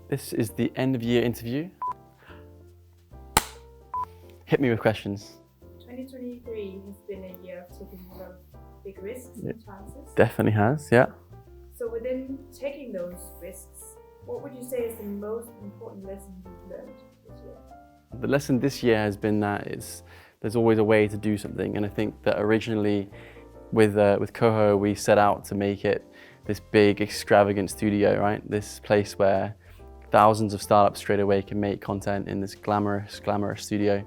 This is the end of year interview. Hit me with questions. 2023 has been a year of taking a lot of big risks and chances. Definitely has, yeah. So within taking those risks, what would you say is the most important lesson you've learned this year? The lesson this year has been that there's always a way to do something, and I think that originally with Coho we set out to make it this big extravagant studio, right? This place where thousands of startups straight away can make content in this glamorous studio,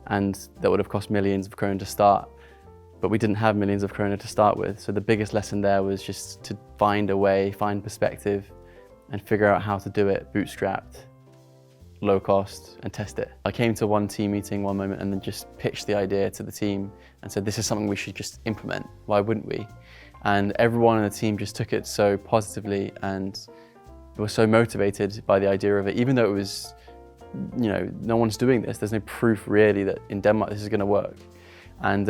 and that would have cost millions of krona to start. But we didn't have millions of krona to start with, so the biggest lesson there was just to find a way, find perspective, and figure out how to do it bootstrapped, low cost, and test it. I came to one team meeting one moment and then just pitched the idea to the team and said, this is something we should just implement. Why wouldn't we? And everyone in the team just took it so positively and were so motivated by the idea of it, even though it was, you know, no one's doing this. There's no proof really that in Denmark this is going to work. And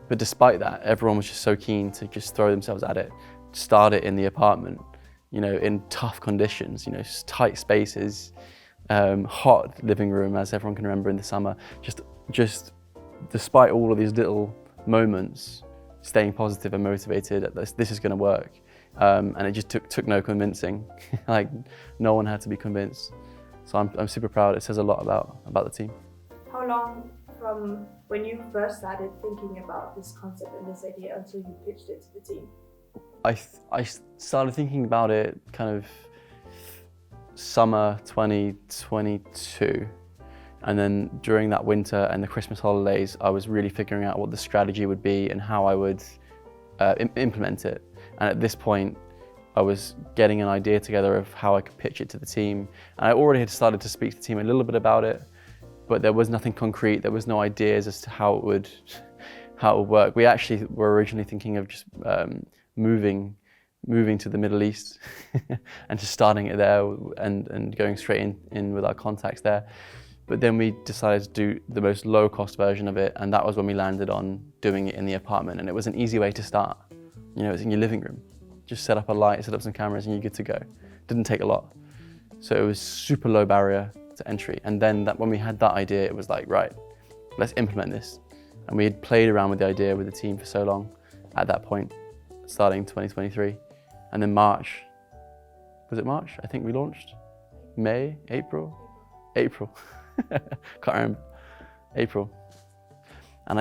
but despite that, everyone was just so keen to just throw themselves at it, start it in the apartment, you know, in tough conditions, you know, tight spaces, hot living room, as everyone can remember in the summer. Just despite all of these little moments, staying positive and motivated at this is going to work. And it just took no convincing. Like, no one had to be convinced. So I'm super proud. It says a lot about the team. How long from when you first started thinking about this concept and this idea until you pitched it to the team? I started thinking about it kind of summer 2022. And then during that winter and the Christmas holidays, I was really figuring out what the strategy would be and how I would implement it. And at this point, I was getting an idea together of how I could pitch it to the team. And I already had started to speak to the team a little bit about it, but there was nothing concrete. There was no ideas as to how it would work. We actually were originally thinking of just moving to the Middle East and just starting it there and going straight in with our contacts there. But then we decided to do the most low-cost version of it, and that was when we landed on doing it in the apartment. And it was an easy way to start. You know, it's in your living room. Just set up a light, set up some cameras, and you're good to go. Didn't take a lot. So it was super low barrier to entry. And then when we had that idea, it was like, right, let's implement this. And we had played around with the idea with the team for so long at that point, starting 2023. And then March, was it March? I think we launched. May, April. Can't remember. April. And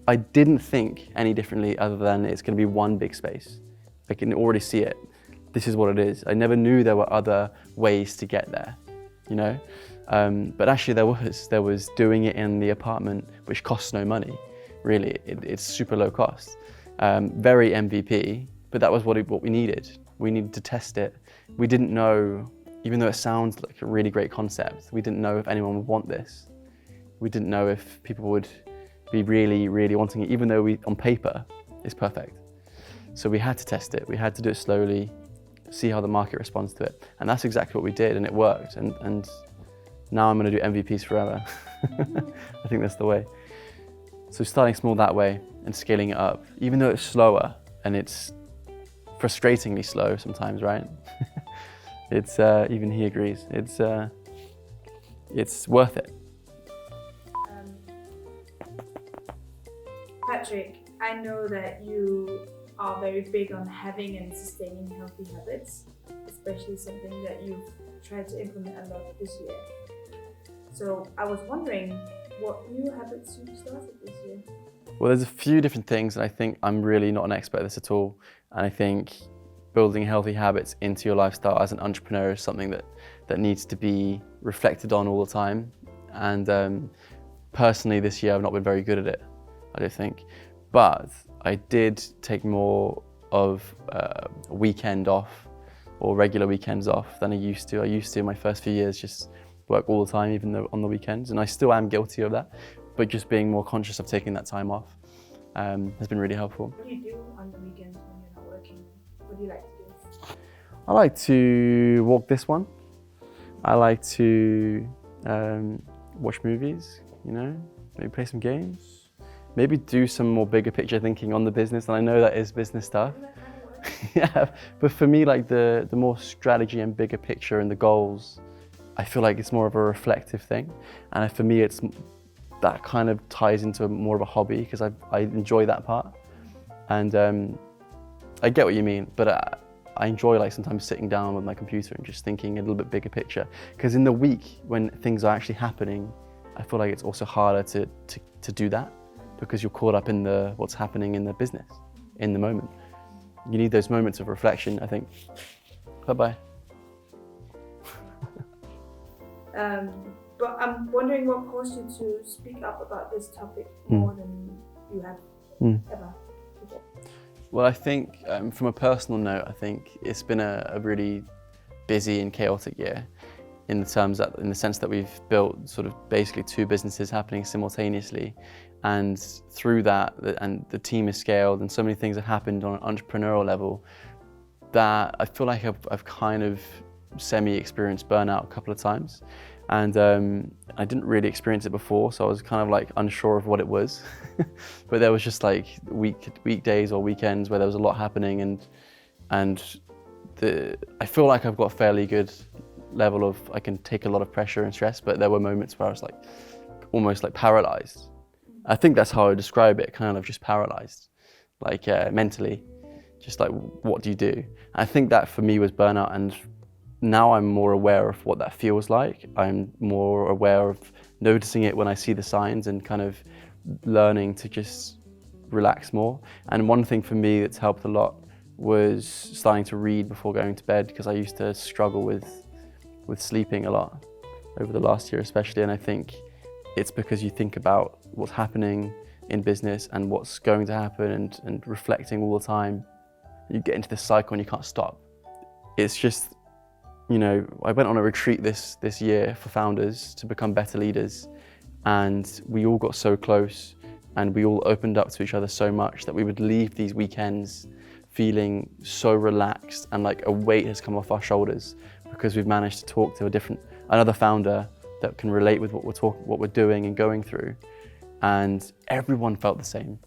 I didn't think any differently other than it's going to be one big space. I can already see it. This is what it is. I never knew there were other ways to get there, you know? But actually there was doing it in the apartment, which costs no money, really. It's super low cost. Very MVP, but that was what we needed. We needed to test it. We didn't know, even though it sounds like a really great concept, we didn't know if anyone would want this. We didn't know if people would be really, really wanting it, even though on paper, it's perfect. So we had to test it. We had to do it slowly, see how the market responds to it. And that's exactly what we did, and it worked. And now I'm going to do MVPs forever. I think that's the way. So starting small that way and scaling it up, even though it's slower and it's frustratingly slow sometimes, right? It's even he agrees. It's worth it. Patrick, I know that you are very big on having and sustaining healthy habits, especially something that you've tried to implement a lot this year. So I was wondering what new habits you started this year. Well, there's a few different things, and I think I'm really not an expert at this at all. And I think building healthy habits into your lifestyle as an entrepreneur is something that needs to be reflected on all the time. And personally this year I've not been very good at it, I don't think. But I did take more of a weekend off or regular weekends off than I used to. I used to in my first few years just work all the time, even though on the weekends, and I still am guilty of that. But just being more conscious of taking that time off has been really helpful. What do you do on the weekends when you're not working? What do you like to do? I like to walk this one. I like to watch movies, you know, maybe play some games, maybe do some more bigger picture thinking on the business. And I know that is business stuff, Yeah, but for me, like the more strategy and bigger picture and the goals, I feel like it's more of a reflective thing. And for me, it's that kind of ties into more of a hobby because I enjoy that part. And I get what you mean, but I enjoy like sometimes sitting down with my computer and just thinking a little bit bigger picture. Because in the week when things are actually happening, I feel like it's also harder to do that because you're caught up in what's happening in the business, in the moment. You need those moments of reflection, I think. Bye-bye. But I'm wondering what caused you to speak up about this topic more than you have ever before. Well, I think from a personal note, I think it's been a really busy and chaotic year in the sense that we've built sort of basically two businesses happening simultaneously. And through that, and the team is scaled and so many things have happened on an entrepreneurial level that I feel like I've kind of semi-experienced burnout a couple of times. And I didn't really experience it before, so I was kind of like unsure of what it was. But there was just like weekdays or weekends where there was a lot happening, and I feel like I've got a fairly good level of, I can take a lot of pressure and stress, but there were moments where I was like almost like paralyzed. I think that's how I would describe it, kind of just paralyzed, like mentally, just like what do you do? I think that for me was burnout, and now I'm more aware of what that feels like. I'm more aware of noticing it when I see the signs and kind of learning to just relax more. And one thing for me that's helped a lot was starting to read before going to bed, because I used to struggle with sleeping a lot over the last year especially, and I think it's because you think about what's happening in business and what's going to happen and reflecting all the time. You get into this cycle and you can't stop. It's just, you know, I went on a retreat this year for founders to become better leaders, and we all got so close and we all opened up to each other so much that we would leave these weekends feeling so relaxed, and like a weight has come off our shoulders because we've managed to talk to another founder that can relate with what we're doing and going through. And everyone felt the same.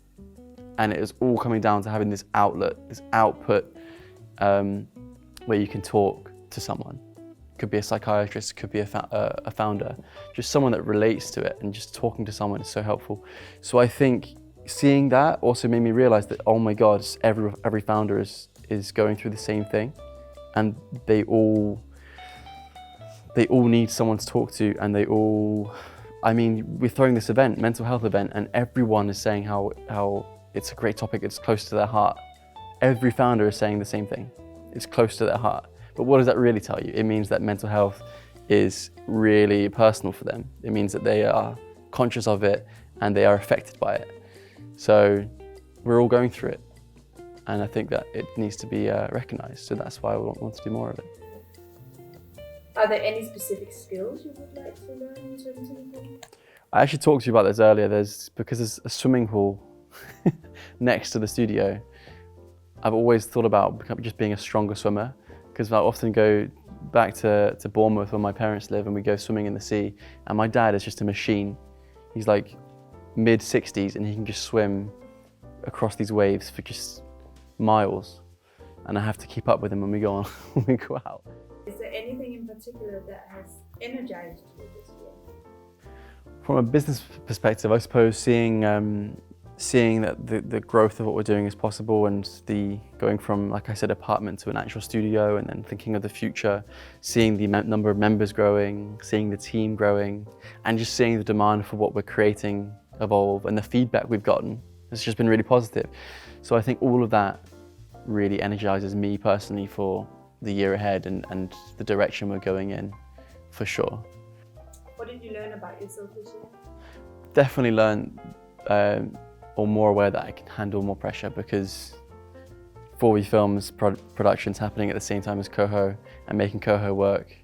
And it was all coming down to having this outlet, this output, where you can talk to someone. Could be a psychiatrist, could be a founder, just someone that relates to it, and just talking to someone is so helpful. So I think seeing that also made me realize that, oh my God, every founder is going through the same thing, and they all need someone to talk to, and we're throwing this event, mental health event, and everyone is saying how it's a great topic, it's close to their heart. Every founder is saying the same thing. It's close to their heart. But what does that really tell you? It means that mental health is really personal for them. It means that they are conscious of it and they are affected by it. So we're all going through it. And I think that it needs to be recognized. So that's why I want to do more of it. Are there any specific skills you would like to learn in 2024? I actually talked to you about this earlier. Because there's a swimming pool next to the studio, I've always thought about just being a stronger swimmer, because I often go back to Bournemouth where my parents live and we go swimming in the sea, and my dad is just a machine. He's like mid-60s and he can just swim across these waves for just miles, and I have to keep up with him when we go out. Is there anything in particular that has energized you this year? From a business perspective, I suppose seeing that the growth of what we're doing is possible, and the going from, like I said, apartment to an actual studio, and then thinking of the future, seeing the number of members growing, seeing the team growing, and just seeing the demand for what we're creating evolve, and the feedback we've gotten has just been really positive. So I think all of that really energizes me personally for the year ahead and the direction we're going in, for sure. What did you learn about yourself this year? Definitely learned or more aware that I can handle more pressure, because 4V Films production's happening at the same time as Coho, and making Coho work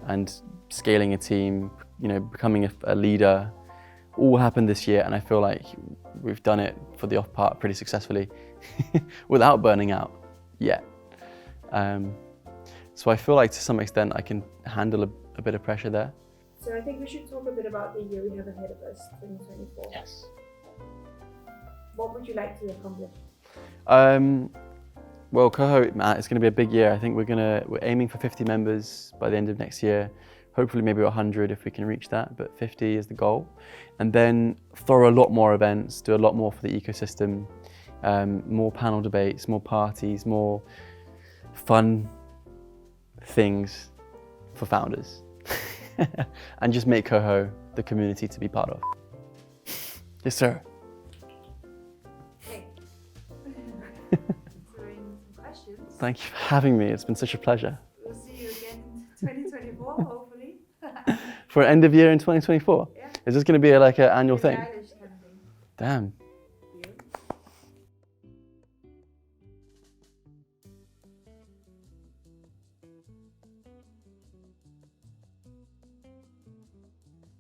and scaling a team, becoming a leader, all happened this year, and I feel like we've done it for the off part pretty successfully without burning out yet. So I feel like to some extent I can handle a bit of pressure there. So I think we should talk a bit about the year we have ahead of us, 2024. Yes. What would you like to accomplish? Well, Coho, Matt, it's going to be a big year. I think we're aiming for 50 members by the end of next year. Hopefully maybe 100 if we can reach that, but 50 is the goal. And then throw a lot more events, do a lot more for the ecosystem, more panel debates, more parties, more fun things for founders. And just make Coho the community to be part of. Yes, sir. Okay. Answering some questions. Thank you for having me. It's been such a pleasure. We'll see you again in 2024, hopefully. For end of year in 2024? Yeah. Is this going to be like an annual Billie thing? Eilish kind of thing. Damn.